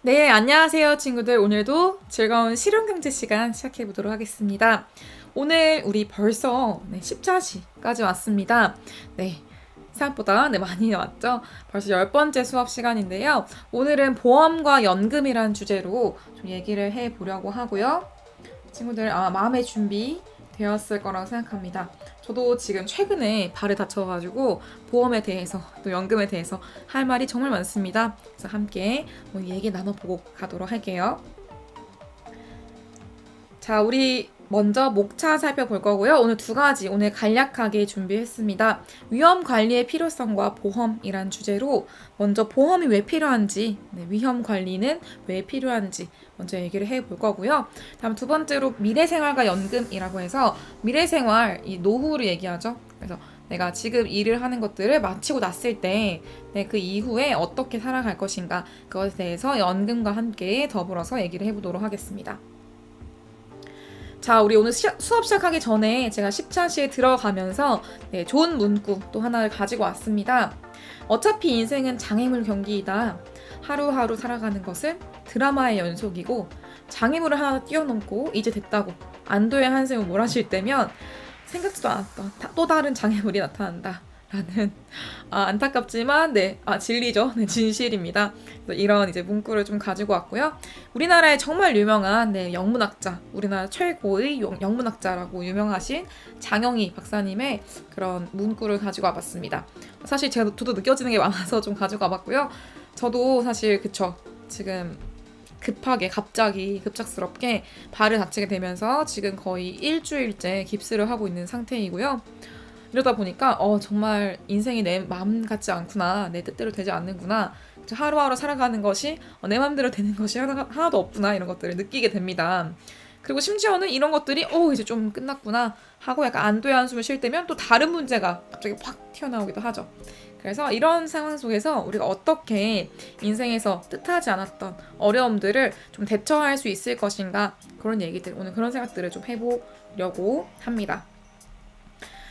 네, 안녕하세요, 친구들. 오늘도 즐거운 실용경제 시간 시작해 보도록 하겠습니다. 오늘 우리 벌써 10차시까지 왔습니다. 네, 생각보다 많이 왔죠? 벌써 10번째 수업 시간인데요. 오늘은 보험과 연금이라는 주제로 좀 얘기를 해 보려고 하고요. 친구들 마음의 준비 되었을 거라고 생각합니다. 저도 지금 최근에 발을 다쳐가지고 보험에 대해서 또 연금에 대해서 할 말이 정말 많습니다. 그래서 함께 얘기 나눠보고 가도록 할게요. 자, 우리 먼저 목차 살펴볼 거고요. 오늘 두 가지 오늘 간략하게 준비했습니다. 위험 관리의 필요성과 보험이란 주제로 먼저 보험이 왜 필요한지, 위험 관리는 왜 필요한지 먼저 얘기를 해볼 거고요. 다음 두 번째로 미래생활과 연금이라고 해서 미래생활, 이 노후를 얘기하죠. 그래서 내가 지금 일을 하는 것들을 마치고 났을 때 그 이후에 어떻게 살아갈 것인가, 그것에 대해서 연금과 함께 더불어서 얘기를 해보도록 하겠습니다. 자, 우리 오늘 수업 시작하기 전에 제가 10차시에 들어가면서 좋은 문구 또 하나를 가지고 왔습니다. 어차피 인생은 장애물 경기이다. 하루하루 살아가는 것은 드라마의 연속이고 장애물을 하나 뛰어넘고 이제 됐다고 안도의 한숨을 몰아쉴 때면 생각지도 않았던 또 다른 장애물이 나타난다. 라는 안타깝지만 진리죠. 진실입니다. 이런 이제 문구를 좀 가지고 왔고요. 우리나라의 정말 유명한 영문학자, 우리나라 최고의 영문학자라고 유명하신 장영희 박사님의 그런 문구를 가지고 와봤습니다. 사실 저도 느껴지는 게 많아서 좀 가지고 와봤고요. 저도 사실 지금 갑자기 급작스럽게 발을 다치게 되면서 지금 거의 일주일째 깁스를 하고 있는 상태이고요. 이러다 보니까 정말 인생이 내 마음 같지 않구나, 내 뜻대로 되지 않는구나, 하루하루 살아가는 것이 내 마음대로 되는 것이 하나도 없구나, 이런 것들을 느끼게 됩니다. 그리고 심지어는 이런 것들이 이제 좀 끝났구나 하고 약간 안도의 한숨을 쉴 때면 또 다른 문제가 갑자기 확 튀어나오기도 하죠. 그래서 이런 상황 속에서 우리가 어떻게 인생에서 뜻하지 않았던 어려움들을 좀 대처할 수 있을 것인가, 그런 얘기들, 오늘 그런 생각들을 좀 해보려고 합니다.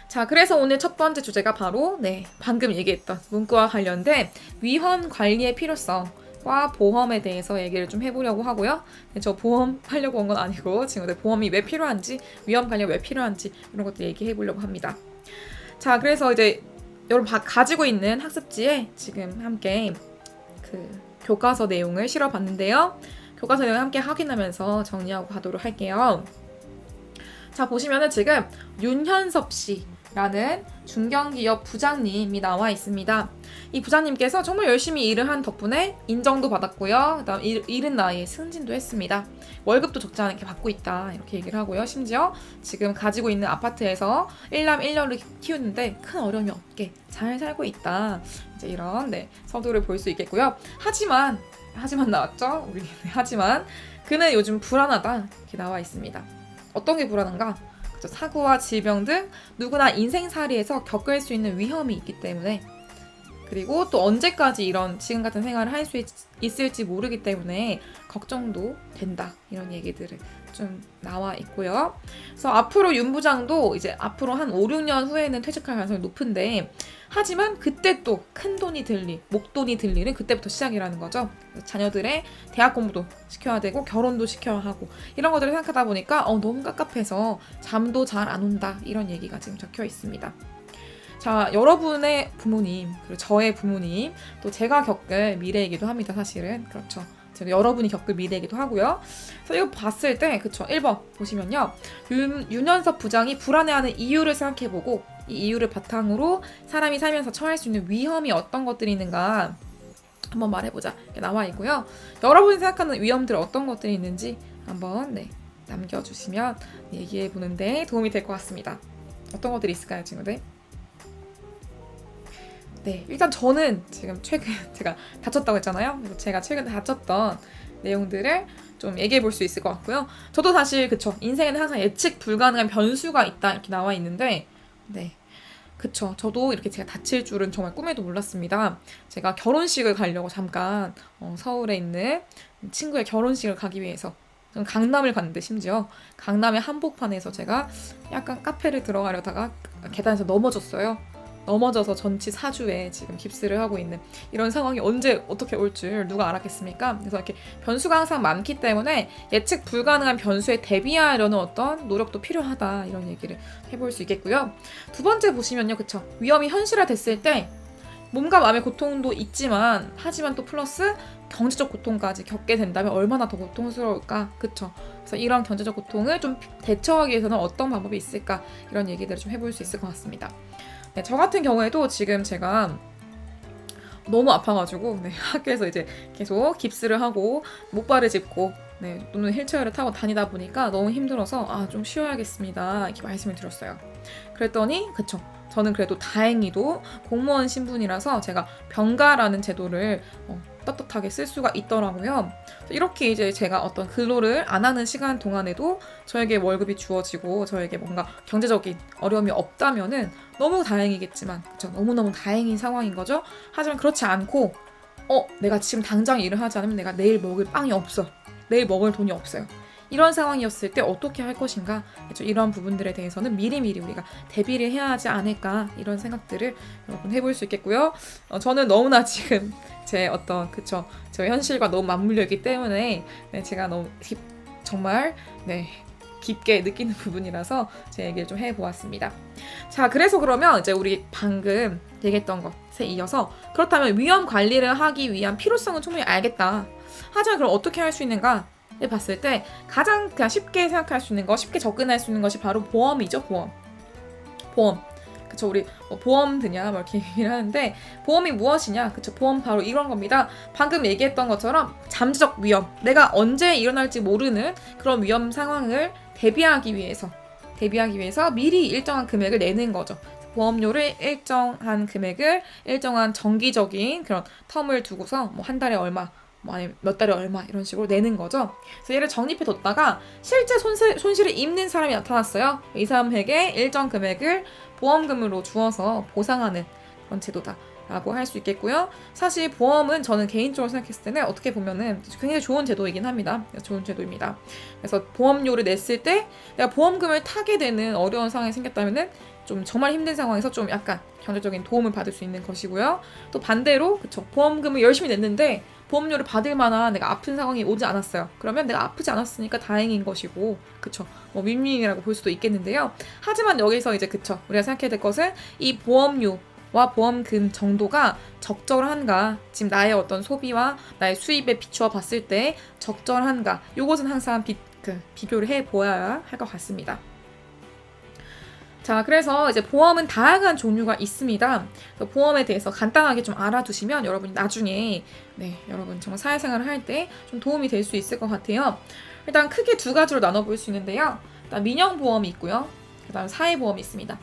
자, 그래서 오늘 첫 번째 주제가 바로 방금 얘기했던 문구와 관련된 위험 관리의 필요성과 보험에 대해서 얘기를 좀 해보려고 하고요. 저 보험 하려고 온 건 아니고 친구들 보험이 왜 필요한지, 위험 관리가 왜 필요한지 이런 것들 얘기해 보려고 합니다. 자, 그래서 이제 여러분 가지고 있는 학습지에 지금 함께 그 교과서 내용을 실어봤는데요. 교과서 내용 함께 확인하면서 정리하고 가도록 할게요. 자, 보시면은 지금 윤현섭 씨 라는 중견기업 부장님이 나와 있습니다. 이 부장님께서 정말 열심히 일을 한 덕분에 인정도 받았고요. 그다음 이른 나이에 승진도 했습니다. 월급도 적지 않게 받고 있다, 이렇게 얘기를 하고요. 심지어 지금 가지고 있는 아파트에서 1남 1녀를 키우는데 큰 어려움이 없게 잘 살고 있다. 이제 이런 서두를 볼 수 있겠고요. 하지만 나왔죠? 우리 하지만 그는 요즘 불안하다, 이렇게 나와 있습니다. 어떤 게 불안한가? 사고와 질병 등 누구나 인생살이에서 겪을 수 있는 위험이 있기 때문에, 그리고 또 언제까지 이런 지금 같은 생활을 할 수 있을지 모르기 때문에 걱정도 된다, 이런 얘기들을 좀 나와 있고요. 그래서 앞으로 윤 부장도 이제 앞으로 한 5, 6년 후에는 퇴직할 가능성이 높은데, 하지만 그때 또 큰 돈이 들 일, 목돈이 들 일은 그때부터 시작이라는 거죠. 자녀들의 대학 공부도 시켜야 되고 결혼도 시켜야 하고, 이런 것들을 생각하다 보니까 너무 깝깝해서 잠도 잘 안 온다, 이런 얘기가 지금 적혀 있습니다. 자, 여러분의 부모님, 그리고 저의 부모님, 또 제가 겪을 미래이기도 합니다, 사실은. 그렇죠. 제가 여러분이 겪을 미래이기도 하고요. 그래서 이거 봤을 때, 1번 보시면요. 윤현섭 부장이 불안해하는 이유를 생각해보고, 이 이유를 바탕으로 사람이 살면서 처할 수 있는 위험이 어떤 것들이 있는가 한번 말해보자, 이렇게 나와 있고요. 여러분이 생각하는 위험들 어떤 것들이 있는지 한번 남겨주시면 얘기해보는데 도움이 될 것 같습니다. 어떤 것들이 있을까요, 친구들? 일단 저는 지금 최근 제가 다쳤다고 했잖아요. 그래서 제가 최근에 다쳤던 내용들을 좀 얘기해 볼 수 있을 것 같고요. 저도 사실 인생에는 항상 예측 불가능한 변수가 있다, 이렇게 나와 있는데 저도 이렇게 제가 다칠 줄은 정말 꿈에도 몰랐습니다. 제가 결혼식을 가려고 잠깐 서울에 있는 친구의 결혼식을 가기 위해서 강남을 갔는데, 심지어 강남의 한복판에서 제가 약간 카페를 들어가려다가 계단에서 넘어졌어요. 넘어져서 전치 4주에 지금 깁스를 하고 있는 이런 상황이 언제 어떻게 올 줄 누가 알았겠습니까? 그래서 이렇게 변수가 항상 많기 때문에 예측 불가능한 변수에 대비하려는 어떤 노력도 필요하다 이런 얘기를 해볼 수 있겠고요. 두 번째 보시면요, 그쵸? 위험이 현실화됐을 때 몸과 마음의 고통도 있지만 하지만 또 플러스 경제적 고통까지 겪게 된다면 얼마나 더 고통스러울까, 그쵸? 그래서 이런 경제적 고통을 좀 대처하기 위해서는 어떤 방법이 있을까 이런 얘기들을 좀 해볼 수 있을 것 같습니다. 네, 저 같은 경우에도 지금 제가 너무 아파가지고 학교에서 이제 계속 깁스를 하고 목발을 짚고 또는 휠체어를 타고 다니다 보니까 너무 힘들어서 좀 쉬어야겠습니다 이렇게 말씀을 드렸어요. 그랬더니 그쵸, 저는 그래도 다행히도 공무원 신분이라서 제가 병가라는 제도를 떳떳하게 쓸 수가 있더라고요. 이렇게 이제 제가 어떤 근로를 안 하는 시간 동안에도 저에게 월급이 주어지고 저에게 뭔가 경제적인 어려움이 없다면은 너무 다행이겠지만, 그쵸, 너무너무 다행인 상황인 거죠. 하지만 그렇지 않고 내가 지금 당장 일을 하지 않으면 내가 내일 먹을 빵이 없어, 내일 먹을 돈이 없어요, 이런 상황이었을 때 어떻게 할 것인가, 그렇죠? 이런 부분들에 대해서는 미리미리 우리가 대비를 해야 하지 않을까 이런 생각들을 여러분 해볼 수 있겠고요. 저는 너무나 지금 제 어떤 저 현실과 너무 맞물려 있기 때문에 제가 너무 정말 깊게 느끼는 부분이라서 제 얘기를 좀 해보았습니다. 자, 그래서 그러면 이제 우리 방금 얘기했던 것에 이어서 그렇다면 위험 관리를 하기 위한 필요성은 충분히 알겠다. 하지만 그럼 어떻게 할 수 있는가? 봤을 때 가장 그냥 쉽게 생각할 수 있는 거, 쉽게 접근할 수 있는 것이 바로 보험이죠. 보험. 그쵸, 우리 보험 드냐 이렇게 얘기를 하는데 보험이 무엇이냐? 그쵸, 보험 바로 이런 겁니다. 방금 얘기했던 것처럼 잠재적 위험, 내가 언제 일어날지 모르는 그런 위험 상황을 대비하기 위해서 미리 일정한 금액을 내는 거죠. 보험료를 일정한 금액을 일정한 정기적인 그런 텀을 두고서 한 달에 얼마, 아니면 몇 달에 얼마 이런 식으로 내는 거죠. 그래서 얘를 적립해 뒀다가 실제 손실을 입는 사람이 나타났어요. 이 사람에게 일정 금액을 보험금으로 주어서 보상하는 그런 제도다 라고 할 수 있겠고요. 사실 보험은 저는 개인적으로 생각했을 때는 어떻게 보면은 굉장히 좋은 제도이긴 합니다. 좋은 제도입니다. 그래서 보험료를 냈을 때 내가 보험금을 타게 되는 어려운 상황이 생겼다면은 좀 정말 힘든 상황에서 좀 약간 경제적인 도움을 받을 수 있는 것이고요. 또 반대로 그쵸, 보험금을 열심히 냈는데 보험료를 받을 만한 내가 아픈 상황이 오지 않았어요. 그러면 내가 아프지 않았으니까 다행인 것이고, 그쵸, 윈윈이라고 볼 수도 있겠는데요. 하지만 여기서 이제 그쵸, 우리가 생각해야 될 것은 이 보험료와 보험금 정도가 적절한가, 지금 나의 어떤 소비와 나의 수입에 비추어 봤을 때 적절한가, 요것은 항상 비교를 해보아야 할 것 같습니다. 자, 그래서 이제 보험은 다양한 종류가 있습니다. 보험에 대해서 간단하게 좀 알아두시면 여러분이 나중에 여러분 정말 사회생활을 할 때 좀 도움이 될 수 있을 것 같아요. 일단 크게 두 가지로 나눠볼 수 있는데요. 일단 민영보험이 있고요. 그 다음 사회보험이 있습니다.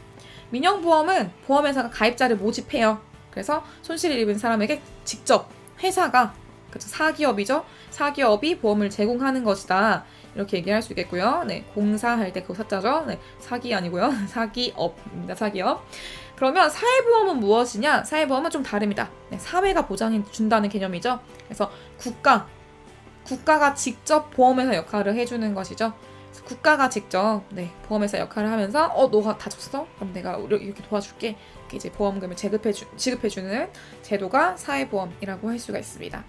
민영보험은 보험회사가 가입자를 모집해요. 그래서 손실을 입은 사람에게 직접 회사가, 그쵸, 사기업이죠. 사기업이 보험을 제공하는 것이다. 이렇게 얘기할 수 있겠고요. 공사할 때 그거 사자죠. 사기 아니고요. 사기업입니다. 사기업. 그러면 사회보험은 무엇이냐? 사회보험은 좀 다릅니다. 사회가 보장해 준다는 개념이죠. 그래서 국가가 직접 보험회사 역할을 해주는 것이죠. 국가가 직접 보험회사 역할을 하면서 너가 다쳤어? 그럼 내가 이렇게 도와줄게. 이렇게 이제 보험금을 지급해주는 제도가 사회보험이라고 할 수가 있습니다.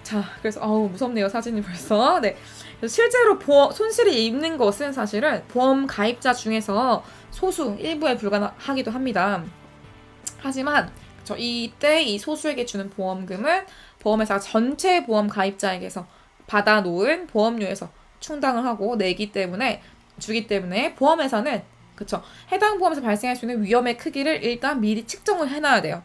자, 그래서 무섭네요, 사진이 벌써. 실제로 손실이 입는 것은 사실은 보험 가입자 중에서 소수 일부에 불과하기도 합니다. 하지만 이때 이 소수에게 주는 보험금은 보험회사가 전체 보험 가입자에게서 받아놓은 보험료에서 충당을 하고 주기 때문에 보험회사는 해당 보험에서 발생할 수 있는 위험의 크기를 일단 미리 측정을 해놔야 돼요.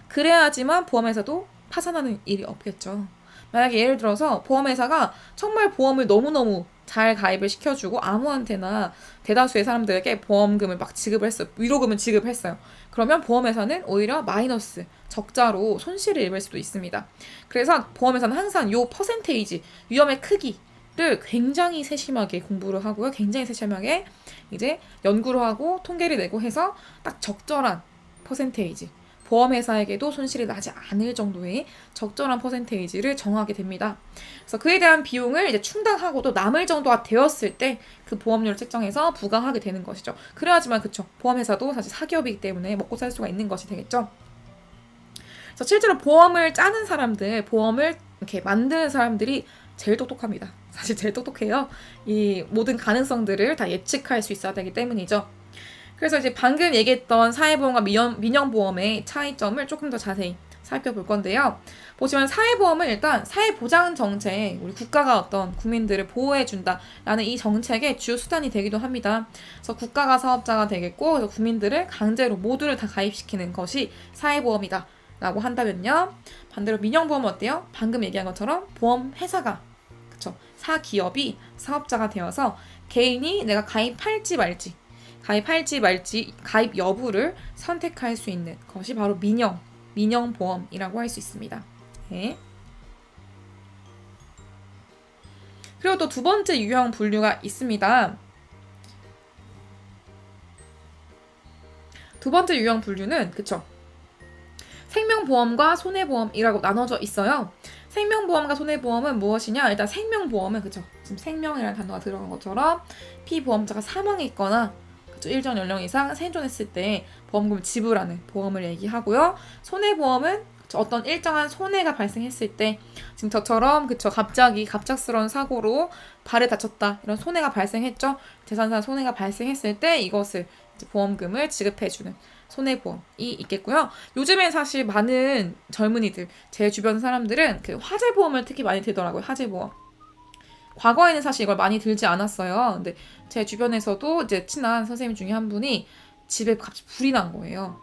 그래야지만 보험회사도 파산하는 일이 없겠죠. 만약에 예를 들어서 보험회사가 정말 보험을 너무너무 잘 가입을 시켜주고 아무한테나 대다수의 사람들에게 보험금을 막 지급을 했어요. 위로금을 지급했어요. 그러면 보험회사는 오히려 마이너스, 적자로 손실을 입을 수도 있습니다. 그래서 보험회사는 항상 요 퍼센테이지, 위험의 크기를 굉장히 세심하게 공부를 하고요. 굉장히 세심하게 이제 연구를 하고 통계를 내고 해서 딱 적절한 퍼센테이지, 보험회사에게도 손실이 나지 않을 정도의 적절한 퍼센테이지를 정하게 됩니다. 그래서 그에 대한 비용을 이제 충당하고도 남을 정도가 되었을 때 그 보험료를 책정해서 부과하게 되는 것이죠. 그래야지만 그쵸, 보험회사도 사실 사기업이기 때문에 먹고 살 수가 있는 것이 되겠죠. 그래서 실제로 보험을 짜는 사람들, 보험을 이렇게 만드는 사람들이 제일 똑똑합니다. 사실 제일 똑똑해요. 이 모든 가능성들을 다 예측할 수 있어야 되기 때문이죠. 그래서 이제 방금 얘기했던 사회보험과 민영보험의 차이점을 조금 더 자세히 살펴볼 건데요. 보시면 사회보험은 일단 사회보장 정책, 우리 국가가 어떤 국민들을 보호해준다라는 이 정책의 주요 수단이 되기도 합니다. 그래서 국가가 사업자가 되겠고, 그래서 국민들을 강제로 모두를 다 가입시키는 것이 사회보험이다 라고 한다면요. 반대로 민영보험은 어때요? 방금 얘기한 것처럼 보험회사가, 그쵸, 사기업이 사업자가 되어서 개인이 내가 가입할지 말지, 가입 여부를 선택할 수 있는 것이 바로 민영보험이라고 할 수 있습니다. 네. 그리고 또 두 번째 유형 분류가 있습니다. 두 번째 유형 분류는 그쵸, 생명보험과 손해보험이라고 나눠져 있어요. 생명보험과 손해보험은 무엇이냐? 일단 생명보험은 그쵸, 지금 생명이라는 단어가 들어간 것처럼 피보험자가 사망했거나 일정 연령 이상 생존했을 때 보험금을 지불하는 보험을 얘기하고요. 손해보험은 어떤 일정한 손해가 발생했을 때, 지금 저처럼 그쵸, 갑작스러운 사고로 발을 다쳤다, 이런 손해가 발생했죠. 재산상 손해가 발생했을 때 이것을 보험금을 지급해주는 손해보험이 있겠고요. 요즘엔 사실 많은 젊은이들, 제 주변 사람들은 그 화재보험을 특히 많이 들더라고요. 화재보험. 과거에는 사실 이걸 많이 들지 않았어요. 근데 제 주변에서도 이제 친한 선생님 중에 한 분이 집에 갑자기 불이 난 거예요.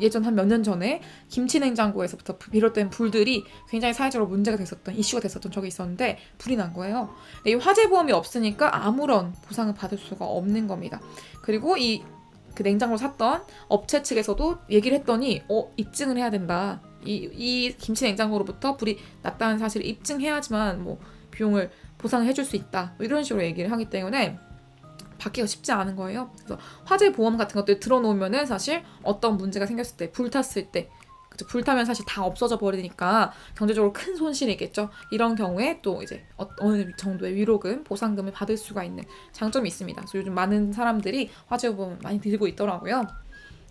예전 한 몇 년 전에 김치냉장고에서부터 비롯된 불들이 굉장히 사회적으로 문제가 됐었던, 이슈가 됐었던 적이 있었는데 불이 난 거예요. 근데 이 화재보험이 없으니까 아무런 보상을 받을 수가 없는 겁니다. 그리고 그 냉장고를 샀던 업체 측에서도 얘기를 했더니 입증을 해야 된다. 이 김치냉장고로부터 불이 났다는 사실을 입증해야지만 뭐 비용을 보상을 해줄 수 있다, 이런 식으로 얘기를 하기 때문에 받기가 쉽지 않은 거예요. 그래서 화재 보험 같은 것들 들어놓으면은 사실 어떤 문제가 생겼을 때, 불탔을 때, 그쵸, 불타면 사실 다 없어져 버리니까 경제적으로 큰 손실이겠죠. 이런 경우에 또 이제 어느 정도의 위로금, 보상금을 받을 수가 있는 장점이 있습니다. 그래서 요즘 많은 사람들이 화재 보험 많이 들고 있더라고요.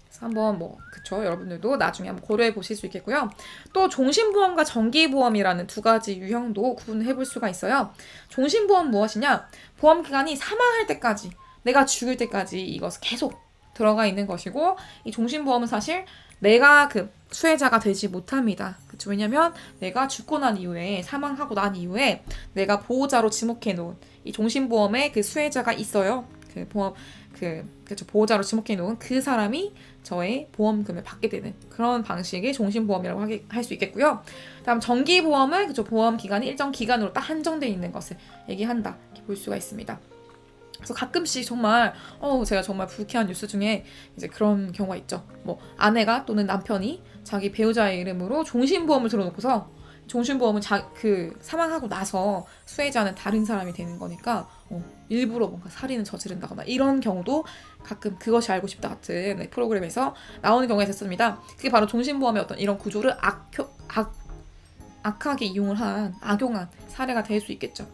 그래서 한번 그쵸, 여러분들도 나중에 한번 고려해 보실 수 있겠고요. 또 종신보험과 정기보험이라는 두 가지 유형도 구분해 볼 수가 있어요. 종신보험 무엇이냐? 보험기간이 사망할 때까지, 내가 죽을 때까지 이것을 계속 들어가 있는 것이고, 이 종신보험은 사실 내가 그 수혜자가 되지 못합니다. 그쵸? 왜냐면 내가 죽고 난 이후에, 사망하고 난 이후에 내가 보호자로 지목해 놓은 이 종신보험에 그 수혜자가 있어요. 그 보호자로 지목해 놓은 그 사람이 저의 보험금을 받게 되는 그런 방식의 종신보험이라고 할 수 있겠고요. 다음 정기보험은 그쵸, 보험 기간이 일정 기간으로 딱 한정되어 있는 것을 얘기한다, 이렇게 볼 수가 있습니다. 그래서 가끔씩 정말 제가 정말 불쾌한 뉴스 중에 이제 그런 경우가 있죠. 아내가 또는 남편이 자기 배우자의 이름으로 종신보험을 들어놓고서, 종신보험은 사망하고 나서 수혜자는 다른 사람이 되는 거니까 일부러 뭔가 살인을 저지른다거나 이런 경우도 가끔 그것이 알고 싶다 같은 프로그램에서 나오는 경우가 있었습니다. 그게 바로 종신보험의 어떤 이런 구조를 악하게 악용한 사례가 될 수 있겠죠.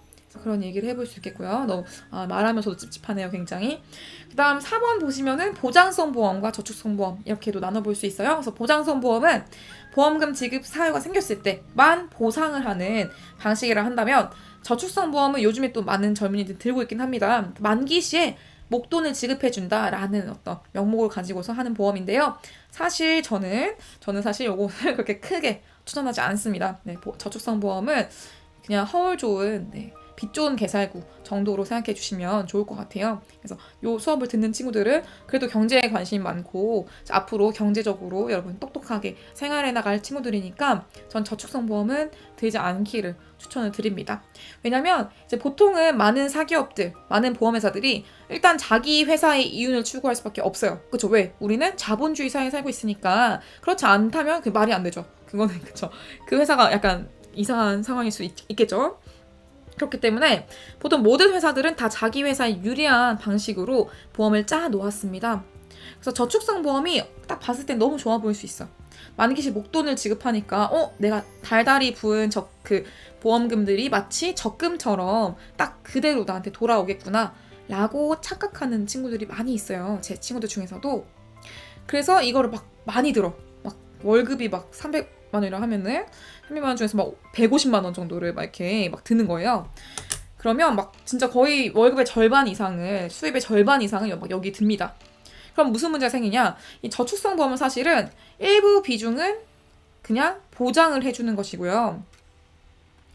그런 얘기를 해볼 수 있겠고요. 너무 말하면서도 찝찝하네요, 굉장히. 그 다음 4번 보시면은 보장성 보험과 저축성 보험 이렇게도 나눠볼 수 있어요. 그래서 보장성 보험은 보험금 지급 사유가 생겼을 때만 보상을 하는 방식이라 한다면, 저축성 보험은 요즘에 또 많은 젊은이들이 들고 있긴 합니다. 만기 시에 목돈을 지급해준다라는 어떤 명목을 가지고서 하는 보험인데요. 사실 저는 사실 요것을 그렇게 크게 추천하지 않습니다. 저축성 보험은 그냥 허울 좋은 빚 좋은 개살구 정도로 생각해 주시면 좋을 것 같아요. 그래서 이 수업을 듣는 친구들은 그래도 경제에 관심이 많고 앞으로 경제적으로 여러분 똑똑하게 생활해 나갈 친구들이니까 전 저축성 보험은 들지 않기를 추천을 드립니다. 왜냐면 이제 보통은 많은 사기업들, 많은 보험회사들이 일단 자기 회사의 이윤을 추구할 수밖에 없어요. 그쵸? 왜? 우리는 자본주의 사회에 살고 있으니까. 그렇지 않다면 그 말이 안 되죠. 그거는 그쵸? 그 회사가 약간 이상한 상황일 수 있겠죠? 그렇기 때문에 보통 모든 회사들은 다 자기 회사에 유리한 방식으로 보험을 짜 놓았습니다. 그래서 저축성 보험이 딱 봤을 땐 너무 좋아 보일 수 있어. 만기시 목돈을 지급하니까 내가 달달이 부은 그 보험금들이 마치 적금처럼 딱 그대로 나한테 돌아오겠구나 라고 착각하는 친구들이 많이 있어요. 제 친구들 중에서도. 그래서 이거를 막 많이 들어. 막 월급이 막 300만 원이라 하면은 300만 원 중에서 막 150만 원 정도를 막 이렇게 막 드는 거예요. 그러면 막 진짜 거의 월급의 절반 이상을, 수입의 절반 이상을 막 여기 듭니다. 그럼 무슨 문제가 생기냐? 이 저축성 보험은 사실은 일부 비중은 그냥 보장을 해주는 것이고요.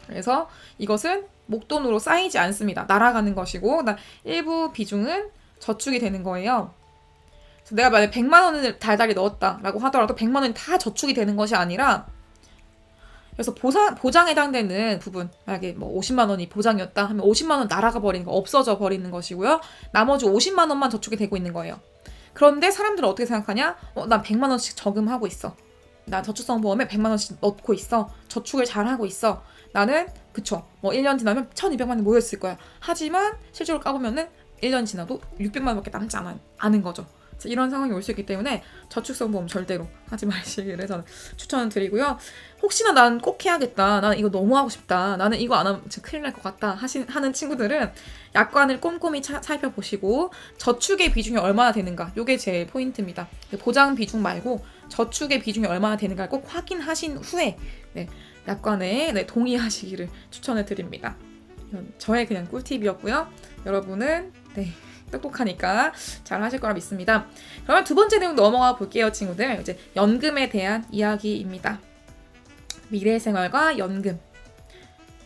그래서 이것은 목돈으로 쌓이지 않습니다. 날아가는 것이고, 일부 비중은 저축이 되는 거예요. 그래서 내가 만약에 100만 원을 달달이 넣었다라고 하더라도 100만 원이 다 저축이 되는 것이 아니라, 그래서 보장에 해당되는 부분, 만약에 뭐 50만 원이 보장이었다 하면 50만 원 날아가 버리는 거, 없어져 버리는 것이고요. 나머지 50만 원만 저축이 되고 있는 거예요. 그런데 사람들은 어떻게 생각하냐? 난 100만 원씩 저금하고 있어. 나 저축성 보험에 100만 원씩 넣고 있어. 저축을 잘 하고 있어. 나는 그쵸. 뭐 1년 지나면 1,200만 원이 모였을 거야. 하지만 실제로 까보면은 1년 지나도 600만 원밖에 남지 않은 거죠. 그래서 이런 상황이 올 수 있기 때문에 저축성 보험 절대로 하지 마시기를 저는 추천을 드리고요. 혹시나 난 꼭 해야겠다. 나는 이거 너무 하고 싶다. 나는 이거 안 하면 진짜 큰일 날 것 같다. 하는 친구들은 약관을 꼼꼼히 살펴보시고 저축의 비중이 얼마나 되는가. 이게 제일 포인트입니다. 보장 비중 말고 저축의 비중이 얼마나 되는가를 꼭 확인하신 후에 약관에 동의하시기를 추천을 드립니다. 이건 저의 그냥 꿀팁이었고요. 여러분은 똑똑하니까 잘 하실 거라 믿습니다. 그러면 두 번째 내용 넘어가 볼게요, 친구들. 이제 연금에 대한 이야기입니다. 미래생활과 연금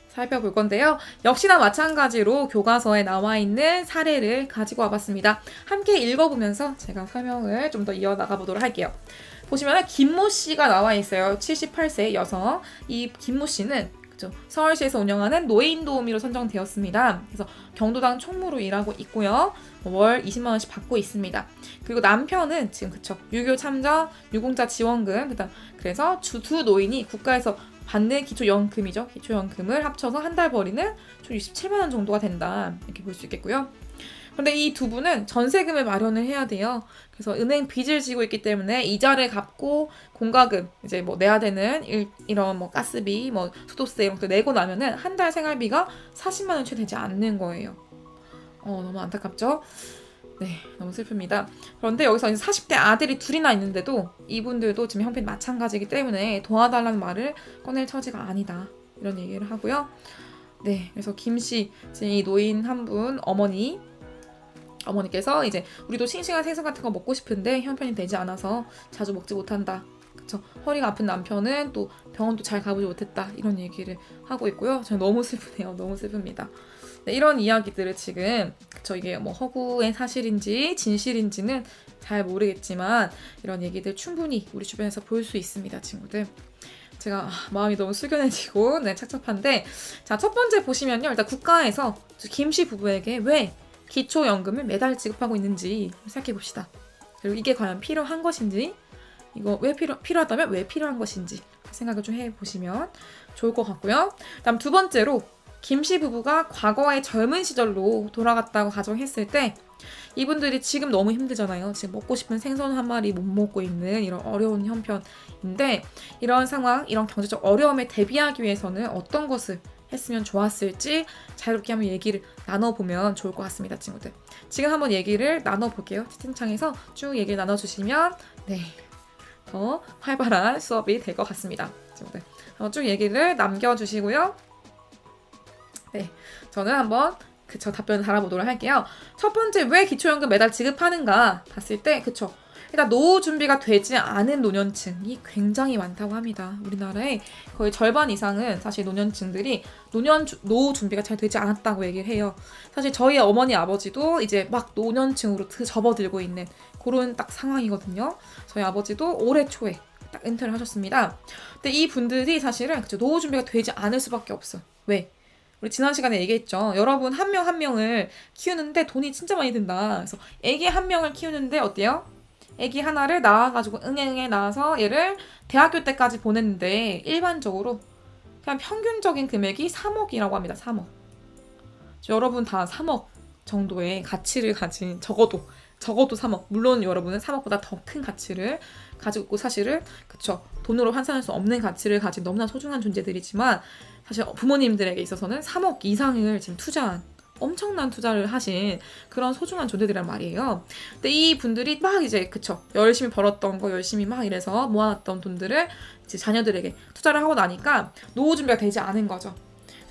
살펴볼 건데요. 역시나 마찬가지로 교과서에 나와 있는 사례를 가지고 와봤습니다. 함께 읽어보면서 제가 설명을 좀 더 이어나가 보도록 할게요. 보시면 김모 씨가 나와 있어요. 78세 여성. 이 김모 씨는 서울시에서 운영하는 노인도우미로 선정되었습니다. 그래서 경도당 총무로 일하고 있고요. 월 20만 원씩 받고 있습니다. 그리고 남편은 지금 유교 참전, 유공자 지원금, 그래서 두 노인이 국가에서 받는 기초연금이죠. 기초연금을 합쳐서 한 달 벌이는 총 67만 원 정도가 된다. 이렇게 볼 수 있겠고요. 그런데 이 두 분은 전세금을 마련을 해야 돼요. 그래서 은행 빚을 지고 있기 때문에 이자를 갚고 공과금 이제 뭐 내야 되는 이런 뭐 가스비, 뭐 수도세 이런 거 내고 나면은 한 달 생활비가 40만 원 채 되지 않는 거예요. 너무 안타깝죠? 네, 너무 슬픕니다. 그런데 여기서 40대 아들이 둘이나 있는데도 이분들도 지금 형편이 마찬가지이기 때문에 도와달라는 말을 꺼낼 처지가 아니다. 이런 얘기를 하고요. 네, 그래서 김씨, 이 노인 한 분 어머니께서 이제 우리도 싱싱한 생선 같은 거 먹고 싶은데 형편이 되지 않아서 자주 먹지 못한다. 그쵸? 허리가 아픈 남편은 또 병원도 잘 가보지 못했다. 이런 얘기를 하고 있고요. 저는 너무 슬프네요. 너무 슬픕니다. 네, 이런 이야기들을 지금 이게 뭐 허구의 사실인지 진실인지는 잘 모르겠지만 이런 얘기들 충분히 우리 주변에서 볼 수 있습니다, 친구들. 제가 마음이 너무 숙연해지고 착잡한데, 자, 첫 번째 보시면요. 일단 국가에서 김씨 부부에게 왜 기초연금을 매달 지급하고 있는지 생각해 봅시다. 그리고 이게 과연 필요한 것인지, 이거 왜 필요하다면 왜 필요한 것인지 생각을 좀 해보시면 좋을 것 같고요. 다음 두 번째로 김씨 부부가 과거의 젊은 시절로 돌아갔다고 가정했을 때 이분들이 지금 너무 힘들잖아요. 지금 먹고 싶은 생선 한 마리 못 먹고 있는 이런 어려운 형편인데, 이런 상황, 이런 경제적 어려움에 대비하기 위해서는 어떤 것을 했으면 좋았을지 자유롭게 한번 얘기를 나눠보면 좋을 것 같습니다, 친구들. 지금 한번 얘기를 나눠볼게요. 채팅창에서 쭉 얘기를 나눠주시면 더 활발한 수업이 될 것 같습니다, 친구들. 쭉 얘기를 남겨주시고요. 저는 한번 답변을 달아보도록 할게요. 첫 번째, 왜 기초연금 매달 지급하는가 봤을 때 일단 노후 준비가 되지 않은 노년층이 굉장히 많다고 합니다. 우리나라의 거의 절반 이상은 사실 노년층들이 노후 준비가 잘 되지 않았다고 얘기를 해요. 사실 저희 어머니 아버지도 이제 막 노년층으로 접어들고 있는 그런 딱 상황이거든요. 저희 아버지도 올해 초에 딱 은퇴를 하셨습니다. 근데 이 분들이 사실은 노후 준비가 되지 않을 수밖에 없어. 왜? 우리 지난 시간에 얘기했죠. 여러분 한 명 한 명을 키우는데 돈이 진짜 많이 든다. 그래서 애기 한 명을 키우는데 어때요? 애기 하나를 낳아가지고 은행에 낳아서 얘를 대학교 때까지 보냈는데 일반적으로 그냥 평균적인 금액이 3억이라고 합니다. 3억. 여러분 다 3억 정도의 가치를 가진, 적어도 적어도 3억. 물론 여러분은 3억보다 더 큰 가치를 가지고 있고 사실은 그쵸. 돈으로 환산할 수 없는 가치를 가진 너무나 소중한 존재들이지만 사실 부모님들에게 있어서는 3억 이상을 지금 투자한 엄청난 투자를 하신 그런 소중한 존재들이란 말이에요. 근데 이 분들이 막 이제 그쵸 열심히 벌었던 거 열심히 막 이래서 모아놨던 돈들을 이제 자녀들에게 투자를 하고 나니까 노후 준비가 되지 않은 거죠.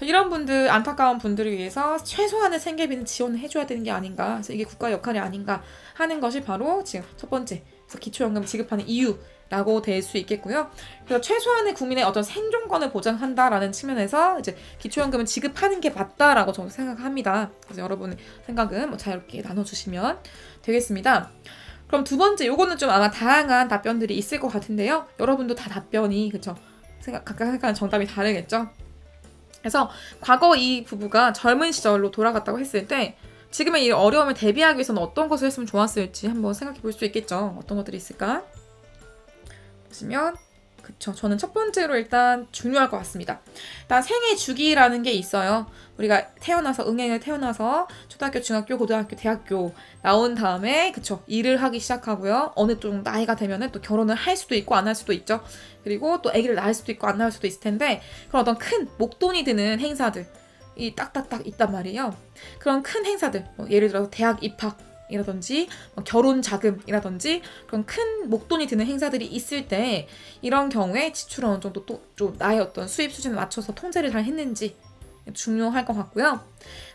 이런 분들 안타까운 분들을 위해서 최소한의 생계비는 지원을 해줘야 되는 게 아닌가. 그래서 이게 국가의 역할이 아닌가 하는 것이 바로 지금 첫 번째 그래서 기초연금 지급하는 이유라고 될 수 있겠고요. 그래서 최소한의 국민의 어떤 생존권을 보장한다라는 측면에서 이제 기초연금을 지급하는 게 맞다라고 저는 생각합니다. 그래서 여러분의 생각은 뭐 자유롭게 나눠주시면 되겠습니다. 그럼 두 번째, 요거는 좀 아마 다양한 답변들이 있을 것 같은데요. 여러분도 다 답변이 그쵸? 각각 생각하는 정답이 다르겠죠? 그래서 과거 이 부부가 젊은 시절로 돌아갔다고 했을 때 지금의 이 어려움을 대비하기 위해서는 어떤 것을 했으면 좋았을지 한번 생각해 볼 수 있겠죠. 어떤 것들이 있을까? 보시면 그쵸. 저는 첫 번째로 일단 중요할 것 같습니다. 일단 생애 주기라는 게 있어요. 우리가 응행을 태어나서 초등학교, 중학교, 고등학교, 대학교 나온 다음에 그쵸. 일을 하기 시작하고요. 어느 좀 나이가 되면은 또 결혼을 할 수도 있고 안 할 수도 있죠. 그리고 또 아기를 낳을 수도 있고 안 낳을 수도 있을 텐데 그런 어떤 큰 목돈이 드는 행사들 이 딱딱딱 있단 말이에요. 그런 큰 행사들 예를 들어서 대학 입학이라든지 결혼 자금이라든지 그런 큰 목돈이 드는 행사들이 있을 때 이런 경우에 지출 어느 정도 또 좀 나의 어떤 수입 수준에 맞춰서 통제를 잘 했는지 중요할 것 같고요.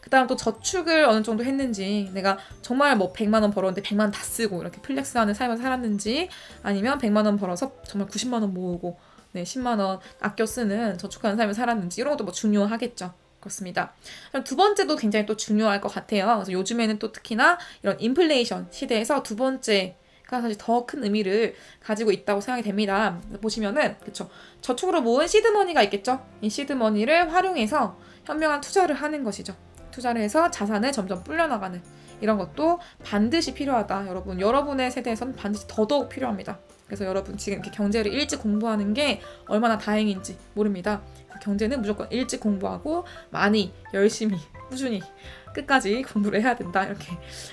그 다음 또 저축을 어느 정도 했는지 내가 정말 100만 원 벌었는데 100만 원 다 쓰고 이렇게 플렉스하는 삶을 살았는지 아니면 100만 원 벌어서 정말 90만 원 모으고 10만 원 아껴 쓰는 저축하는 삶을 살았는지 이런 것도 중요하겠죠. 그렇습니다. 두 번째도 굉장히 또 중요할 것 같아요. 그래서 요즘에는 또 특히나 이런 인플레이션 시대에서 두 번째가 사실 더 큰 의미를 가지고 있다고 생각이 됩니다. 보시면은 그쵸 저축으로 모은 시드머니가 있겠죠. 이 시드머니를 활용해서 현명한 투자를 하는 것이죠. 투자를 해서 자산을 점점 불려나가는 이런 것도 반드시 필요하다. 여러분의 세대에서는 반드시 더더욱 필요합니다. 그래서 여러분 지금 이렇게 경제를 일찍 공부하는 게 얼마나 다행인지 모릅니다. 경제는 무조건 일찍 공부하고 많이 열심히 꾸준히 끝까지 공부를 해야 된다 이렇게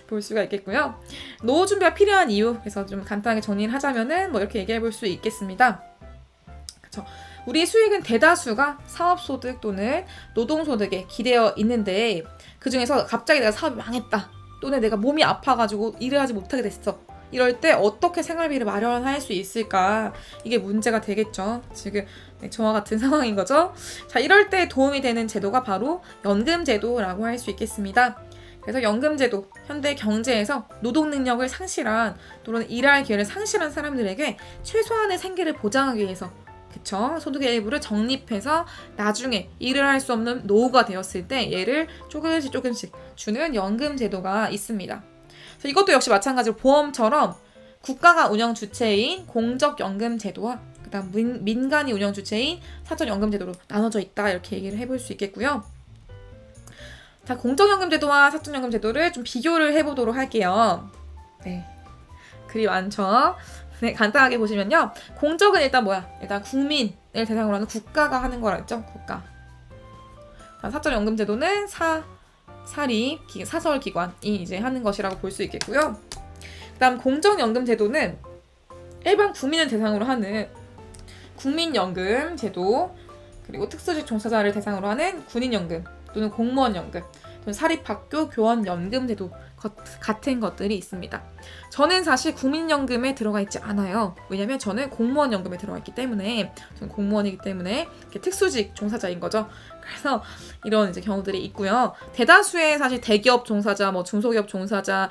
볼 수가 있겠고요. 노후 준비가 필요한 이유 그래서 좀 간단하게 정리를 하자면은 이렇게 얘기해 볼 수 있겠습니다. 그렇죠. 우리 수익은 대다수가 사업소득 또는 노동소득에 기대어 있는데 그 중에서 갑자기 내가 사업이 망했다 또는 내가 몸이 아파가지고 일을 하지 못하게 됐어. 이럴 때 어떻게 생활비를 마련할 수 있을까? 이게 문제가 되겠죠. 지금 저와 같은 상황인 거죠. 자, 이럴 때 도움이 되는 제도가 바로 연금제도라고 할 수 있겠습니다. 그래서 연금제도, 현대 경제에서 노동 능력을 상실한 또는 일할 기회를 상실한 사람들에게 최소한의 생계를 보장하기 위해서 그쵸? 소득의 일부를 적립해서 나중에 일을 할 수 없는 노후가 되었을 때 얘를 조금씩 주는 연금제도가 있습니다. 이것도 역시 마찬가지로 보험처럼 국가가 운영 주체인 공적연금제도와 그다음 민간이 운영 주체인 사적연금제도로 나눠져 있다 이렇게 얘기를 해볼 수 있겠고요. 자, 공적연금제도와 사적연금제도를 좀 비교를 해보도록 할게요. 네, 글이 많죠. 네, 간단하게 보시면요. 공적은 일단 뭐야? 일단 국민을 대상으로 하는 국가가 하는 거라 했죠. 국가. 사적연금제도는 사설기관이 이제 하는 것이라고 볼 수 있겠고요. 그다음 공적연금제도는 일반 국민을 대상으로 하는 국민연금제도 그리고 특수직 종사자를 대상으로 하는 군인연금 또는 공무원연금 또는 사립학교 교원연금제도 같은 것들이 있습니다. 저는 사실 국민연금에 들어가 있지 않아요. 왜냐면 저는 공무원연금에 들어가 있기 때문에 저는 공무원이기 때문에 특수직 종사자인 거죠. 그래서 이런 이제 경우들이 있고요. 대다수의 사실 대기업 종사자, 중소기업 종사자,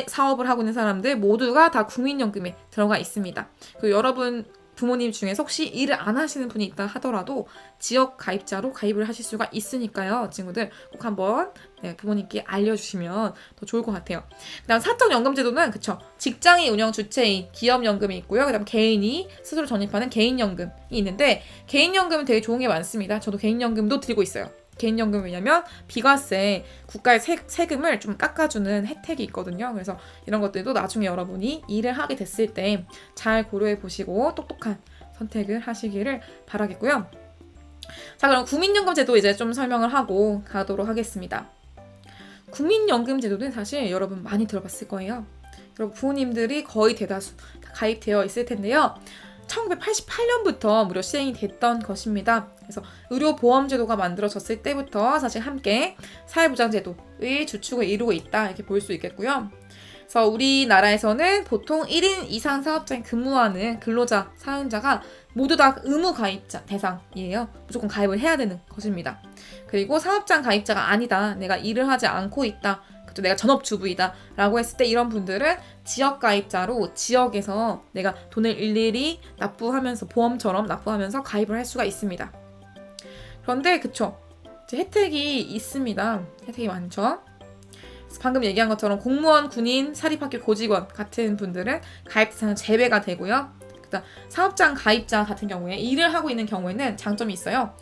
사업을 하고 있는 사람들 모두가 다 국민연금에 들어가 있습니다. 그리고 여러분 부모님 중에서 혹시 일을 안 하시는 분이 있다 하더라도 지역 가입자로 가입을 하실 수가 있으니까요. 친구들 꼭 한번 부모님께 알려주시면 더 좋을 것 같아요. 그다음 사적연금제도는 그쵸 직장이 운영 주체인 기업연금이 있고요. 그다음 개인이 스스로 적립하는 개인연금이 있는데 개인연금은 되게 좋은 게 많습니다. 저도 개인연금도 들고 있어요. 개인연금 왜냐면 비과세 국가의 세금을 좀 깎아주는 혜택이 있거든요. 그래서 이런 것들도 나중에 여러분이 일을 하게 됐을 때 잘 고려해 보시고 똑똑한 선택을 하시기를 바라겠고요. 자, 그럼 국민연금제도 이제 좀 설명을 하고 가도록 하겠습니다. 국민연금 제도는 사실 여러분 많이 들어봤을 거예요. 여러분 부모님들이 거의 대다수 다 가입되어 있을 텐데요. 1988년부터 무려 시행이 됐던 것입니다. 그래서 의료보험제도가 만들어졌을 때부터 사실 함께 사회보장제도의 주축을 이루고 있다 이렇게 볼 수 있겠고요. 그래서 우리나라에서는 보통 1인 이상 사업장에 근무하는 근로자, 사용자가 모두 다 의무 가입자 대상이에요. 무조건 가입을 해야 되는 것입니다. 그리고 사업장 가입자가 아니다. 내가 일을 하지 않고 있다. 내가 전업주부이다 라고 했을 때 이런 분들은 지역가입자로 지역에서 내가 돈을 일일이 납부하면서 보험처럼 납부하면서 가입을 할 수가 있습니다. 그런데 그쵸, 이제 혜택이 있습니다. 혜택이 많죠. 방금 얘기한 것처럼 공무원, 군인, 사립학교 교직원 같은 분들은 가입 대상은 제외가 되고요. 그다음 사업장 가입자 같은 경우에 일을 하고 있는 경우에는 장점이 있어요.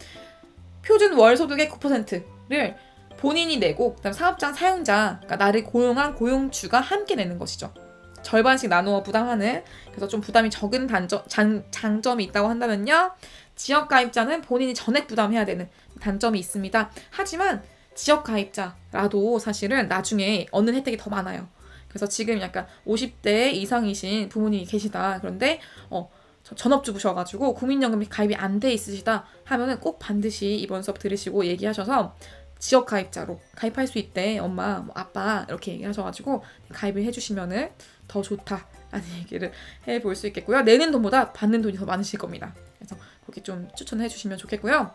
표준 월소득의 9%를 본인이 내고 그다음 사업장 사용자, 그러니까 나를 고용한 고용주가 함께 내는 것이죠. 절반씩 나누어 부담하는, 그래서 좀 부담이 적은 장점이 있다고 한다면요. 지역 가입자는 본인이 전액 부담해야 되는 단점이 있습니다. 하지만 지역 가입자라도 사실은 나중에 얻는 혜택이 더 많아요. 그래서 지금 약간 50대 이상이신 부모님이 계시다. 그런데 전업주부셔가지고 국민연금이 가입이 안 돼 있으시다 하면은 꼭 반드시 이번 수업 들으시고 얘기하셔서 지역 가입자로 가입할 수 있대. 엄마, 뭐 아빠 이렇게 얘기하셔가지고 가입을 해주시면은 더 좋다라는 얘기를 해볼 수 있겠고요. 내는 돈보다 받는 돈이 더 많으실 겁니다. 그래서 그렇게 좀 추천해 주시면 좋겠고요.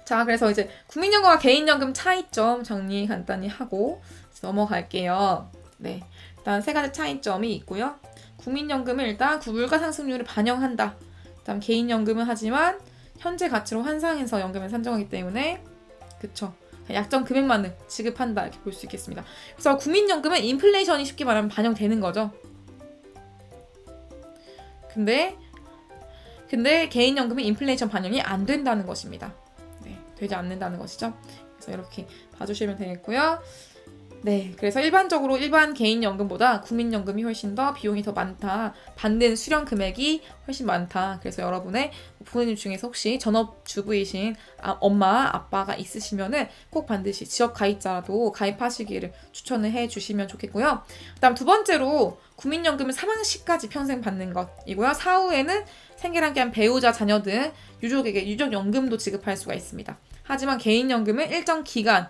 자, 그래서 이제 국민연금과 개인연금 차이점 정리 간단히 하고 넘어갈게요. 네, 일단 세 가지 차이점이 있고요. 국민연금은 일단 물가 상승률을 반영한다. 그다음 개인연금은 하지만 현재 가치로 환산해서 연금을 산정하기 때문에 그쵸, 약정 금액만을 지급한다 이렇게 볼 수 있겠습니다. 그래서 국민연금은 인플레이션이 쉽게 말하면 반영되는 거죠. 근데 개인연금은 인플레이션 반영이 안 된다는 것입니다. 네, 되지 않는다는 것이죠. 그래서 이렇게 봐주시면 되겠고요. 네, 그래서 일반적으로 일반 개인연금보다 국민연금이 훨씬 더 비용이 더 많다. 받는 수령 금액이 훨씬 많다. 그래서 여러분의 부모님 중에서 혹시 전업주부이신 엄마, 아빠가 있으시면은 꼭 반드시 지역 가입자라도 가입하시기를 추천을 해주시면 좋겠고요. 그다음 두 번째로 국민연금은 사망 시까지 평생 받는 것이고요. 사후에는 생계를 함께한 배우자, 자녀 등 유족에게 유족연금도 지급할 수가 있습니다. 하지만 개인연금은 일정 기간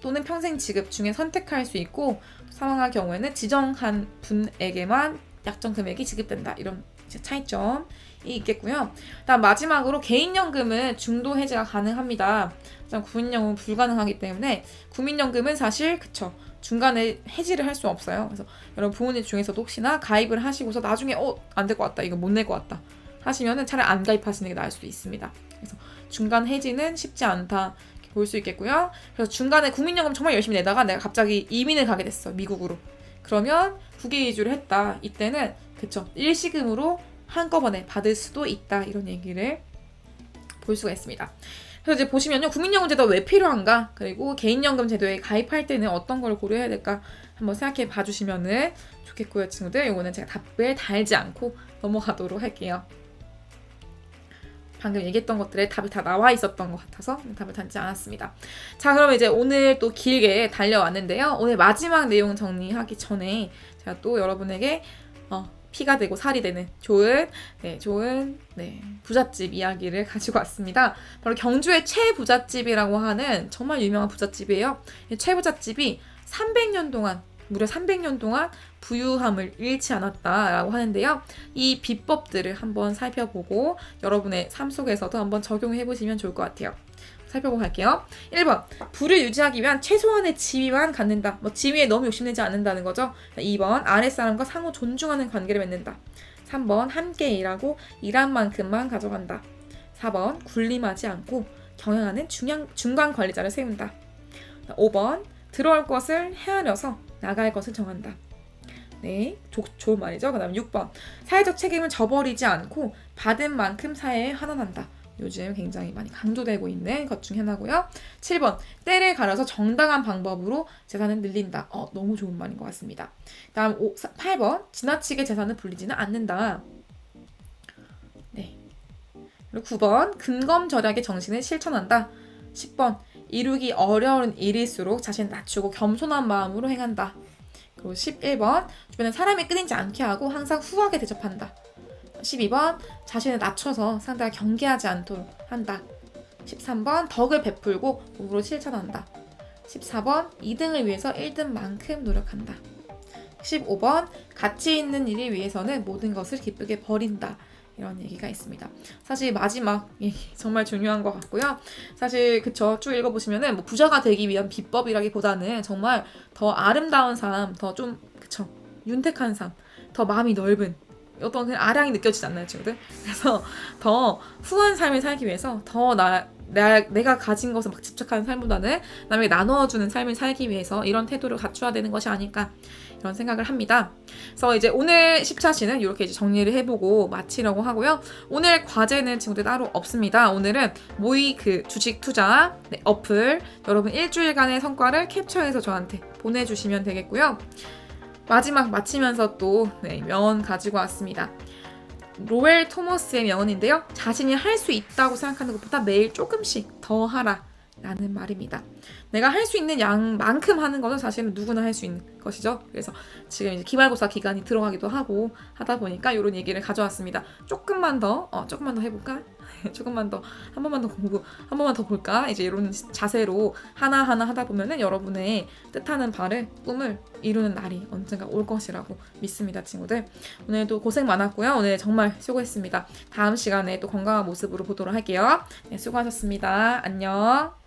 또는 평생 지급 중에 선택할 수 있고 사망할 경우에는 지정한 분에게만 약정 금액이 지급된다. 이런 차이점이 있겠고요. 다음 마지막으로 개인연금은 중도 해지가 가능합니다. 국민연금은 불가능하기 때문에 국민연금은 사실 그쵸, 중간에 해지를 할 수 없어요. 그래서 여러분 부모님 중에서도 혹시나 가입을 하시고서 나중에 안 될 것 같다, 이거 못 낼 것 같다 하시면은 차라리 안 가입하시는 게 나을 수도 있습니다. 그래서 중간 해지는 쉽지 않다 볼 수 있겠고요. 그래서 중간에 국민연금 정말 열심히 내다가 내가 갑자기 이민을 가게 됐어, 미국으로. 그러면 국외 이주를 했다. 이때는 그쵸, 일시금으로 한꺼번에 받을 수도 있다. 이런 얘기를 볼 수가 있습니다. 그래서 이제 보시면요, 국민연금 제도가 왜 필요한가, 그리고 개인연금 제도에 가입할 때는 어떤 걸 고려해야 될까 한번 생각해 봐주시면은 좋겠고요, 친구들. 이거는 제가 답을 달지 않고 넘어가도록 할게요. 방금 얘기했던 것들에 답이 다 나와 있었던 것 같아서 답을 달지 않았습니다. 자, 그럼 이제 오늘 또 길게 달려왔는데요. 오늘 마지막 내용 정리하기 전에 제가 또 여러분에게 피가 되고 살이 되는 좋은 부잣집 이야기를 가지고 왔습니다. 바로 경주의 최부잣집이라고 하는 정말 유명한 부잣집이에요. 이 최부잣집이 300년 동안 무려 300년 동안 부유함을 잃지 않았다라고 하는데요. 이 비법들을 한번 살펴보고 여러분의 삶 속에서도 한번 적용해 보시면 좋을 것 같아요. 살펴보고 갈게요. 1번, 부를 유지하기 위한 최소한의 지위만 갖는다. 지위에 너무 욕심내지 않는다는 거죠. 2번, 아랫사람과 상호 존중하는 관계를 맺는다. 3번, 함께 일하고 일한 만큼만 가져간다. 4번, 군림하지 않고 경영하는 중간 관리자를 세운다. 5번, 들어올 것을 헤아려서 나갈 것을 정한다. 네, 좋은 말이죠. 그 다음 6번, 사회적 책임을 저버리지 않고 받은 만큼 사회에 환원한다. 요즘 굉장히 많이 강조되고 있는 것 중 하나고요. 7번, 때를 가려서 정당한 방법으로 재산을 늘린다. 너무 좋은 말인 것 같습니다. 다음 8번, 지나치게 재산을 불리지는 않는다. 네. 그리고 9번, 근검절약의 정신을 실천한다. 10번, 이루기 어려운 일일수록 자신을 낮추고 겸손한 마음으로 행한다. 그리고 11번 주변에 사람이 끊이지 않게 하고 항상 후하게 대접한다. 12번 자신을 낮춰서 상대가 경계하지 않도록 한다. 13번 덕을 베풀고 몸으로 실천한다. 14번 2등을 위해서 1등만큼 노력한다. 15번 가치 있는 일을 위해서는 모든 것을 기쁘게 버린다. 이런 얘기가 있습니다. 사실 마지막 얘기 정말 중요한 것 같고요. 사실 그쵸, 쭉 읽어보시면은 뭐 부자가 되기 위한 비법이라기보다는 정말 더 아름다운 삶, 더 좀 그쵸, 윤택한 삶, 더 마음이 넓은 어떤 그냥 아량이 느껴지지 않나요, 친구들? 그래서 더 후한 삶을 살기 위해서 더 내가 가진 것을 막 집착하는 삶보다는 남에게 나눠주는 삶을 살기 위해서 이런 태도를 갖춰야 되는 것이 아닐까 이런 생각을 합니다. 그래서 이제 오늘 10차시는 이렇게 이제 정리를 해보고 마치려고 하고요. 오늘 과제는 친구들 따로 없습니다. 오늘은 모의 그 주식 투자 어플 여러분 일주일간의 성과를 캡처해서 저한테 보내주시면 되겠고요. 마지막 마치면서 또 명언 가지고 왔습니다. 로엘 토머스의 명언인데요. 자신이 할 수 있다고 생각하는 것보다 매일 조금씩 더 하라 라는 말입니다. 내가 할 수 있는 양만큼 하는 것은 사실은 누구나 할 수 있는 것이죠. 그래서 지금 이제 기말고사 기간이 들어가기도 하고 하다 보니까 이런 얘기를 가져왔습니다. 조금만 더 해볼까? 조금만 더, 한 번만 더 공부, 한 번만 더 볼까? 이제 이런 자세로 하나하나 하다 보면은 여러분의 뜻하는 바를, 꿈을 이루는 날이 언젠가 올 것이라고 믿습니다, 친구들. 오늘도 고생 많았고요. 오늘 정말 수고했습니다. 다음 시간에 또 건강한 모습으로 보도록 할게요. 네, 수고하셨습니다. 안녕.